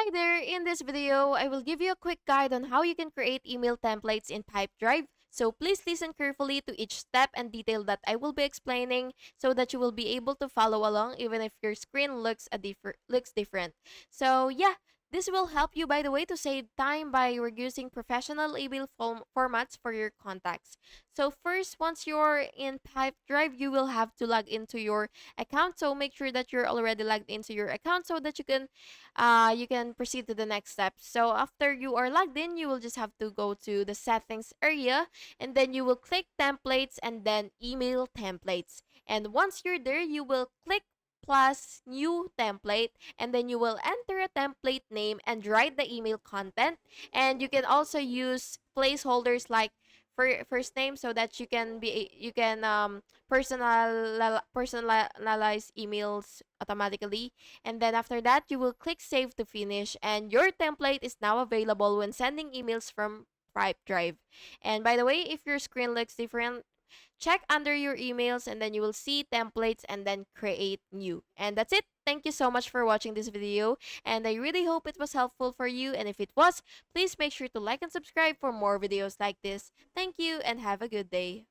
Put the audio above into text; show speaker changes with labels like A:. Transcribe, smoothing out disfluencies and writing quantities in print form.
A: Hi there, in this video, I will give you a quick guide on how you can create email templates in Pipedrive. So please listen carefully to each step and detail that I will be explaining so that you will be able to follow along even if your screen looks different. So yeah, this will help you by the way to save time by using professional email formats for your contacts. So first, once you're in Pipedrive, you will have to log into your account. So make sure that you're already logged into your account so that you can proceed to the next step. So after you are logged in, you will just have to go to the settings area and then you will click templates and then email templates. And once you're there, you will click plus new template and then you will enter a template name and write the email content, and you can also use placeholders like first name so that you can personalize emails automatically. And then after that, you will click save to finish, and your template is now available when sending emails from Pipedrive. And by the way, if your screen looks different, check under your emails and then you will see templates and then create new. And that's it. Thank you so much for watching this video, and I really hope it was helpful for you. And if it was, please make sure to like and subscribe for more videos like this. Thank you and have a good day.